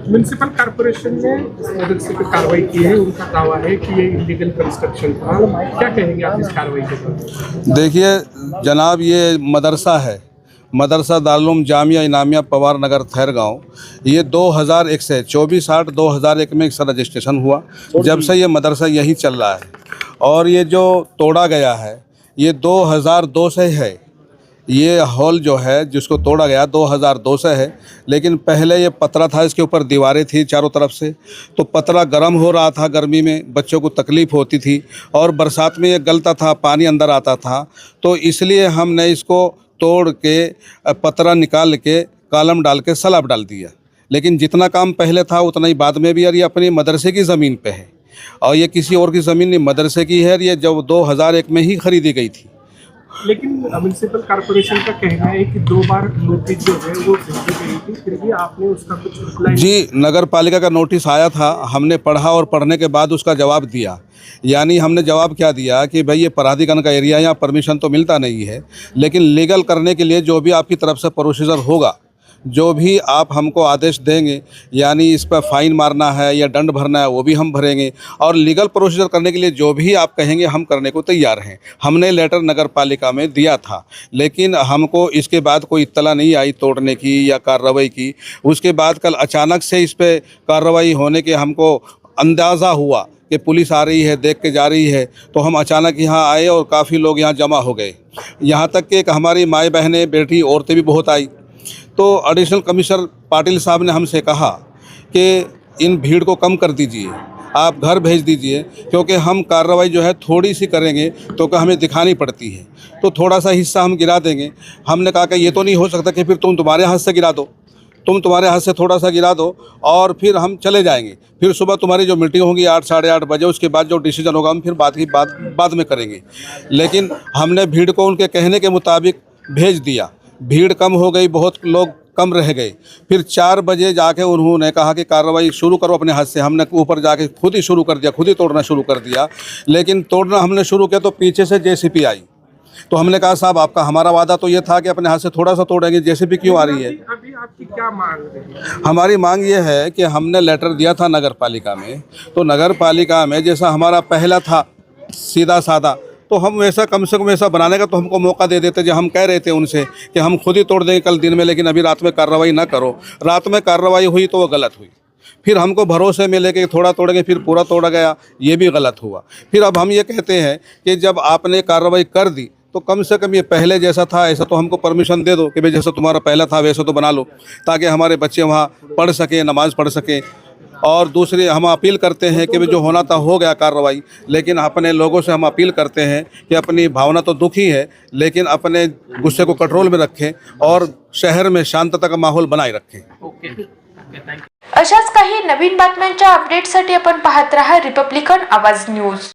Municipal corporation ने इस सदस्य पे कार्रवाई की है, उनका दावा है कि ये इलीगल कंस्ट्रक्शन था। क्या कहेंगे आप इस कार्रवाई के बाद? देखिए जनाब, ये मदरसा है, मदरसा दारुल जामिया इनामिया पवार नगर थैरगांव। ये 2001 से 24/8/2001 में इसका रजिस्ट्रेशन हुआ। जब से ये मदरसा यही चल रहा है और ये जो तोड़ा गया है ये 2002 से है। ये हॉल जो है जिसको तोड़ा गया 2002 से है, लेकिन पहले ये पतरा था, इसके ऊपर दीवारें थी चारों तरफ से, तो पतरा गर्म हो रहा था, गर्मी में बच्चों को तकलीफ़ होती थी और बरसात में ये गलता था, पानी अंदर आता था। तो इसलिए हमने इसको तोड़ के पतरा निकाल के कॉलम डाल के स्लैब डाल दिया। लेकिन जितना काम पहले था उतना ही बाद में भी। और ये अपनी मदरसे की ज़मीन पे है और ये किसी और की ज़मीन नहीं, मदरसे की है। ये जब 2001 में ही खरीदी गई थी। लेकिन म्युनिसिपल कॉर्पोरेशन का कहना है कि 2 बार नोटिस जो है वो भेजी गई थी, फिर भी आपने उसका कुछ रिप्लाई? जी, नगर पालिका का नोटिस आया था, हमने पढ़ा और पढ़ने के बाद उसका जवाब दिया। यानी हमने जवाब क्या दिया कि भाई ये प्राधिकरण का एरिया है, यहाँ परमिशन तो मिलता नहीं है, लेकिन लीगल करने के लिए जो भी आपकी तरफ से प्रोसीजर होगा, जो भी आप हमको आदेश देंगे, यानी इस पर फ़ाइन मारना है या दंड भरना है वो भी हम भरेंगे। और लीगल प्रोसीजर करने के लिए जो भी आप कहेंगे हम करने को तैयार हैं। हमने लेटर नगर पालिका में दिया था, लेकिन हमको इसके बाद कोई इत्तला नहीं आई तोड़ने की या कार्रवाई की। उसके बाद कल अचानक से इस पर कार्रवाई होने के हमको अंदाज़ा हुआ कि पुलिस आ रही है, देख के जा रही है, तो हम अचानक यहाँ आए और काफ़ी लोग यहाँ जमा हो गए। यहाँ तक कि हमारी माएँ बहनें बेटी औरतें भी बहुत आई। तो एडिशनल कमिश्नर पाटिल साहब ने हमसे कहा कि इन भीड़ को कम कर दीजिए, आप घर भेज दीजिए, क्योंकि हम कार्रवाई जो है थोड़ी सी करेंगे तो हमें दिखानी पड़ती है, तो थोड़ा सा हिस्सा हम गिरा देंगे। हमने कहा कि ये तो नहीं हो सकता कि फिर तुम्हारे हाथ से गिरा दो, तुम्हारे हाथ से थोड़ा सा गिरा दो और फिर हम चले जाएंगे। फिर सुबह तुम्हारी जो मीटिंग होगी 8 साढ़े 8 बजे, उसके बाद जो डिसीजन होगा हम फिर बाद में करेंगे। लेकिन हमने भीड़ को उनके कहने के मुताबिक भेज दिया। भीड़ कम हो गई, बहुत लोग कम रह गए। फिर 4 बजे जाके उन्होंने कहा कि कार्रवाई शुरू करो अपने हाथ से। हमने ऊपर जाके खुद ही शुरू कर दिया, खुद ही तोड़ना शुरू कर दिया। लेकिन तोड़ना हमने शुरू किया तो पीछे से जेसीबी आई। तो हमने कहा साहब आपका हमारा वादा तो ये था कि अपने हाथ से थोड़ा सा तोड़ेंगे, जेसीबी क्यों आ रही है? अभी आपकी क्या मांग है? हमारी मांग ये है कि हमने लेटर दिया था नगर पालिका में, तो नगर पालिका में जैसा हमारा पहला था सीधा साधा, तो हम वैसा कम से कम वैसा बनाने का तो हमको मौका दे देते। जो हम कह रहे थे उनसे कि हम खुद ही तोड़ देंगे कल दिन में, लेकिन अभी रात में कार्रवाई ना करो। रात में कार्रवाई हुई तो वो गलत हुई। फिर हमको भरोसे में लेके थोड़ा तोड़ेंगे, फिर पूरा तोड़ा गया, ये भी गलत हुआ। फिर अब हम ये कहते हैं कि जब आपने कार्रवाई कर दी तो कम से कम ये पहले जैसा था ऐसा तो हमको परमिशन दे दो कि भाई जैसा तुम्हारा पहला था वैसा तो बना लो, ताकि हमारे बच्चे वहाँ पढ़ सकें, नमाज़ पढ़ सकें। और दूसरी हम अपील करते हैं कि जो होना था हो गया कार्रवाई, लेकिन अपने लोगों से हम अपील करते हैं कि अपनी भावना तो दुखी है, लेकिन अपने गुस्से को कंट्रोल में रखें और शहर में शांतता का माहौल बनाए रखें। अशाच काही नवीन बातम्यांच्या अपडेटसाठी आपण पाहत रहा रिपब्लिकन आवाज न्यूज।